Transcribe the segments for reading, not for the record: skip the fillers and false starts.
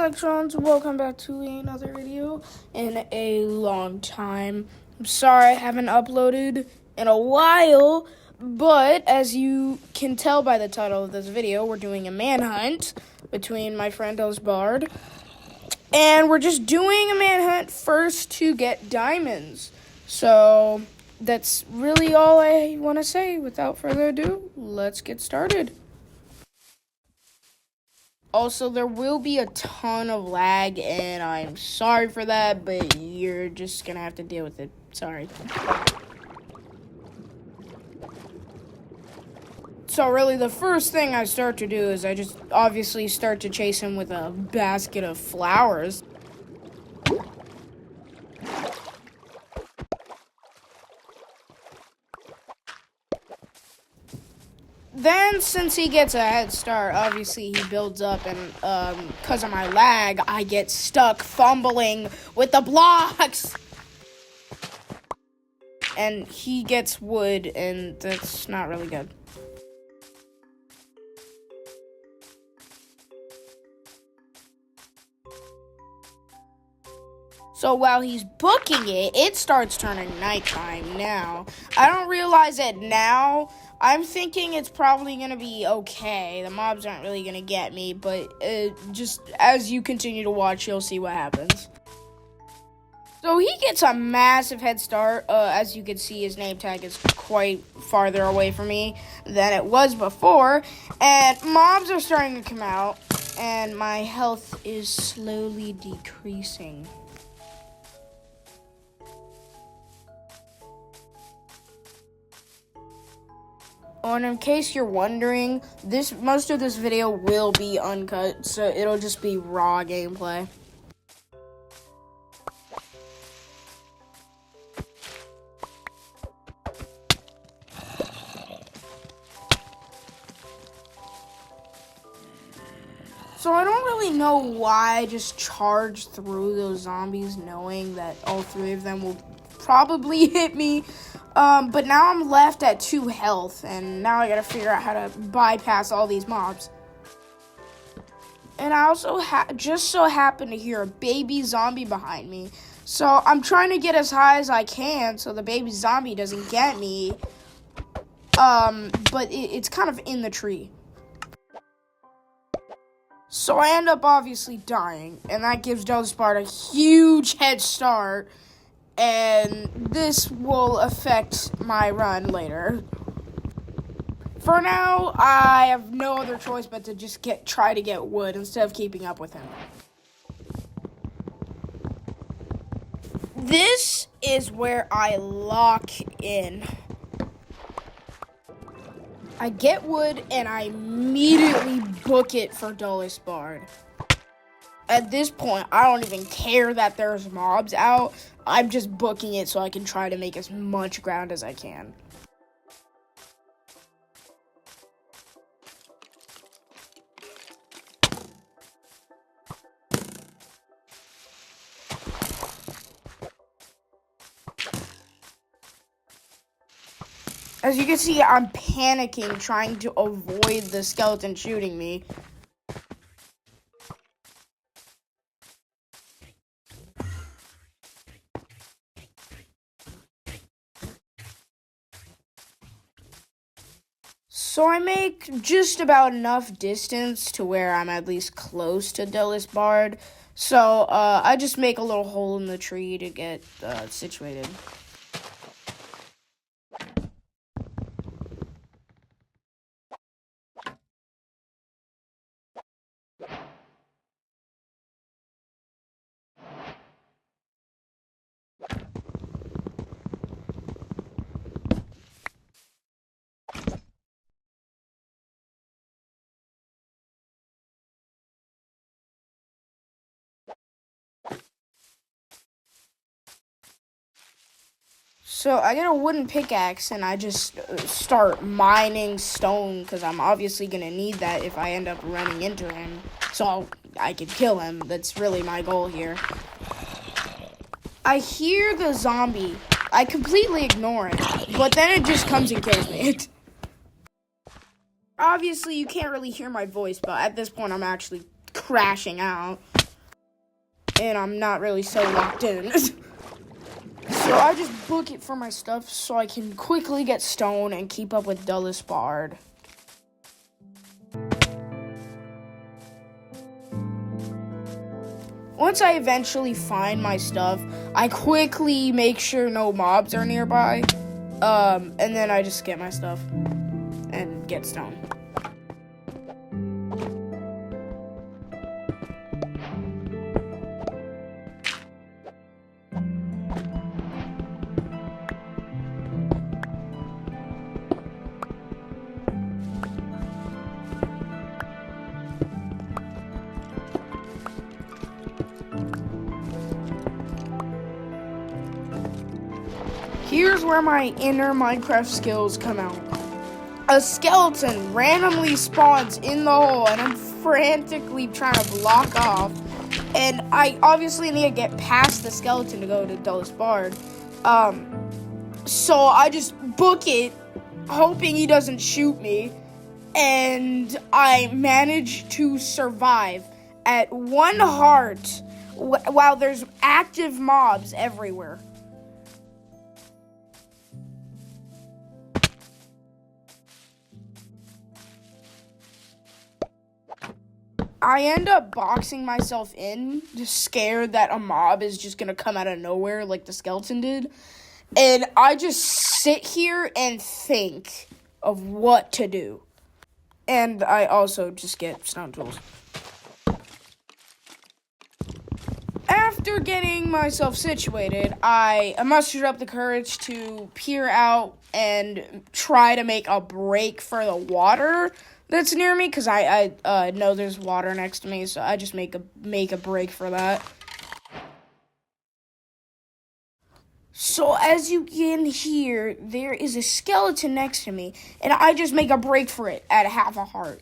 electrons, welcome back to another video in a long time. I'm sorry I haven't uploaded in a while, but as you can tell by the title of this video, we're doing a manhunt between my friend Bard, and we're just doing a manhunt first to get diamonds. So that's really all I want to say. Without further ado, let's get started. Also, there will be a ton of lag, and I'm sorry for that, but you're just gonna have to deal with it. Sorry. So really, the first thing I start to do is I just obviously start to chase him with a basket of flowers. Then, since he gets a head start, obviously he builds up, and because of my lag, I get stuck fumbling with the blocks. And he gets wood, and that's not really good. So while he's booking it, it starts turning nighttime now. I don't realize it now. I'm thinking it's probably going to be okay. The mobs aren't really going to get me, but just as you continue to watch, you'll see what happens. So he gets a massive head start. As you can see, his name tag is quite farther away from me than it was before. And mobs are starting to come out, and my health is slowly decreasing. Oh, and in case you're wondering, most of this video will be uncut, so it'll just be raw gameplay. So I don't really know why I just charged through those zombies knowing that all three of them will probably hit me. But now I'm left at 2 health, and now I gotta figure out how to bypass all these mobs. And I also just so happen to hear a baby zombie behind me. So I'm trying to get as high as I can so the baby zombie doesn't get me. But it's kind of in the tree. So I end up obviously dying, and that gives Bard a huge head start. And this will affect my run later. For now, I have no other choice but to just try to get wood instead of keeping up with him. This is where I lock in. I get wood and I immediately book it for Bard. At this point, I don't even care that there's mobs out. I'm just booking it so I can try to make as much ground as I can. As you can see, I'm panicking, trying to avoid the skeleton shooting me. So I make just about enough distance to where I'm at least close to Bard. So I just make a little hole in the tree to get situated. So I get a wooden pickaxe and I just start mining stone because I'm obviously going to need that if I end up running into him. So I can kill him. That's really my goal here. I hear the zombie. I completely ignore it, but then it just comes and kills me. Obviously, you can't really hear my voice, but at this point, I'm actually crashing out. and I'm not really so locked in. So I just book it for my stuff so I can quickly get stone and keep up with Dullest Bard. Once I eventually find my stuff, I quickly make sure no mobs are nearby. And then I just get my stuff and get stone. Here's where my inner Minecraft skills come out. A skeleton randomly spawns in the hole, and I'm frantically trying to block off. And I obviously need to get past the skeleton to go to Dullest Bard. So I just book it, hoping he doesn't shoot me. And I manage to survive at 1 heart while there's active mobs everywhere. I end up boxing myself in, just scared that a mob is just going to come out of nowhere like the skeleton did. And I just sit here and think of what to do. And I also just get stone tools. After getting myself situated, I mustered up the courage to peer out and try to make a break for the water that's near me, because I know there's water next to me, so I just make a break for that. So as you can hear, there is a skeleton next to me, and I just make a break for it at 1/2 heart.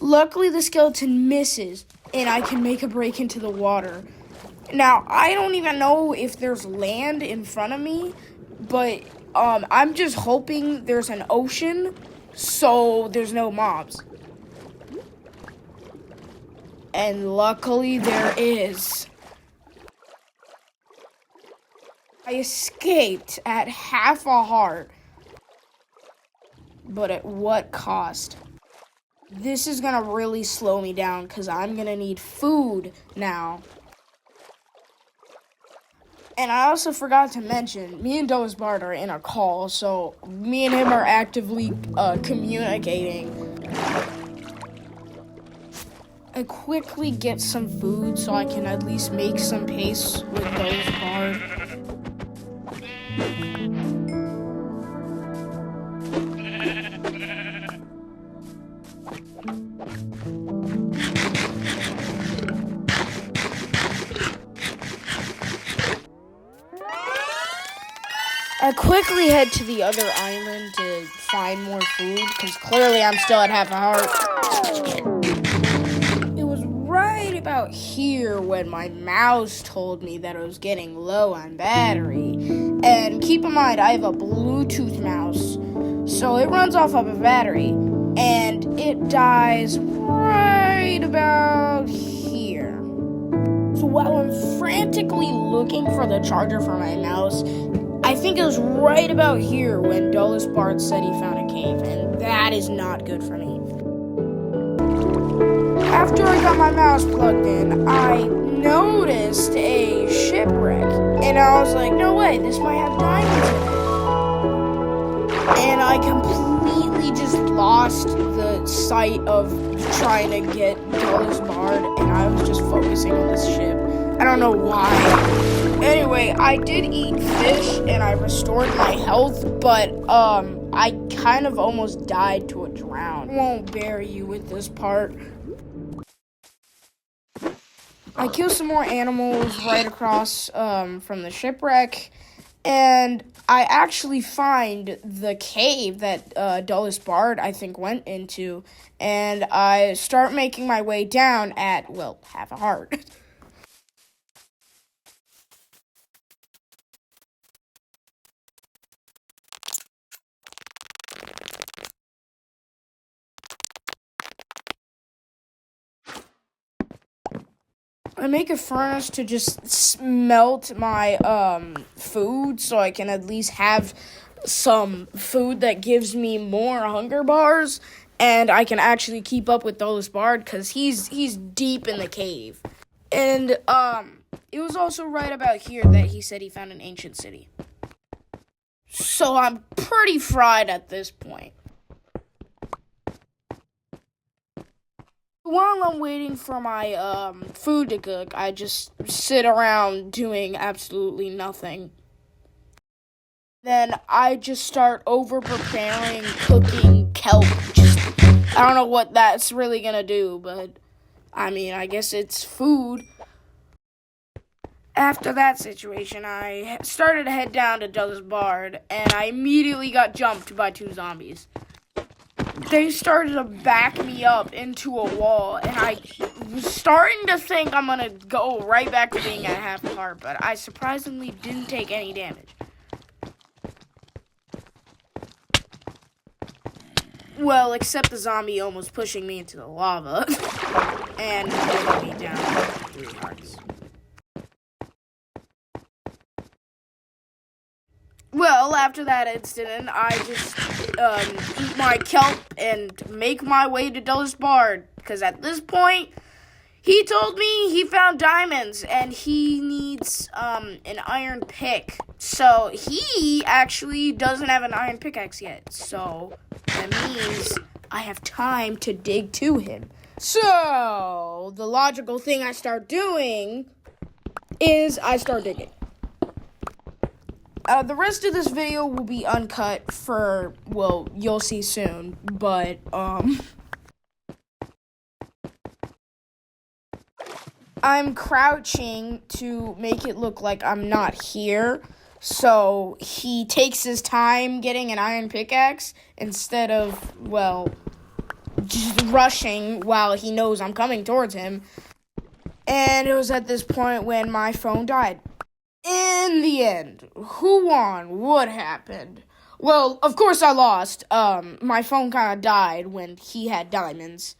Luckily, the skeleton misses, and I can make a break into the water. Now, I don't even know if there's land in front of me, but I'm just hoping there's an ocean, so there's no mobs. And luckily there is. I escaped at 1/2 heart. But at what cost? This is gonna really slow me down because I'm gonna need food now. And I also forgot to mention, me and Dullest Bard are in a call, so me and him are actively communicating. I quickly get some food so I can at least make some pace with Dullest Bard. I quickly head to the other island to find more food, because clearly I'm still at 1/2 heart. It was right about here when my mouse told me that it was getting low on battery. And keep in mind, I have a Bluetooth mouse, so it runs off of a battery, and it dies right about here. So while I'm frantically looking for the charger for my mouse, I think it was right about here when Dullest Bard said he found a cave, and that is not good for me. After I got my mouse plugged in, I noticed a shipwreck, and I was like, no way, this might have diamonds in it. And I completely just lost the sight of trying to get Dullest Bard, and I was just focusing on this ship. I don't know why. Anyway, I did eat fish and I restored my health, but I kind of almost died to a drown. I won't bear you with this part. I kill some more animals right across from the shipwreck, and I actually find the cave that Dullest Bard, I think, went into, and I start making my way down at, well, 1/2 heart. I make a furnace to just smelt my food so I can at least have some food that gives me more hunger bars, and I can actually keep up with Dulles Bard because he's deep in the cave. And it was also right about here that he said he found an ancient city. So I'm pretty fried at this point. While I'm waiting for my food to cook, I just sit around doing absolutely nothing. Then I just start over-preparing, cooking kelp. I don't know what that's really gonna do, but I mean, I guess it's food. After that situation, I started to head down to Dulles Bard, and I immediately got jumped by 2 zombies. They started to back me up into a wall, and I was starting to think I'm gonna go right back to being at half heart, but I surprisingly didn't take any damage. Well, except the zombie almost pushing me into the lava and putting me down 3 hearts. Well, after that incident, I just eat my kelp and make my way to Dulles Bard, because at this point, he told me he found diamonds, and he needs an iron pick. So, he actually doesn't have an iron pickaxe yet, so that means I have time to dig to him. So, the logical thing I start doing is I start digging. The rest of this video will be uncut for, well, you'll see soon, but, I'm crouching to make it look like I'm not here, so he takes his time getting an iron pickaxe instead of, well, just rushing while he knows I'm coming towards him, and it was at this point when my phone died. In the end, who won? What happened? Well, of course I lost. My phone kind of died when he had diamonds.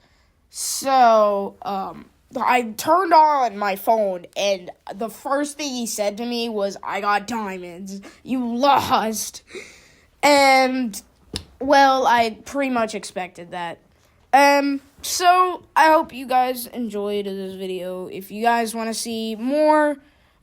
So, I turned on my phone, and the first thing he said to me was, "I got diamonds. You lost." And, well, I pretty much expected that. So, I hope you guys enjoyed this video. If you guys want to see more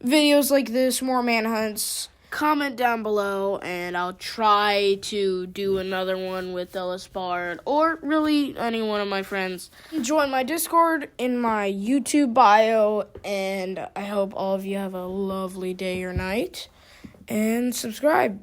videos like this, more manhunts, comment down below, and I'll try to do another one with Dulles Bard, or really any one of my friends. Join my Discord in my YouTube bio, and I hope all of you have a lovely day or night, and subscribe.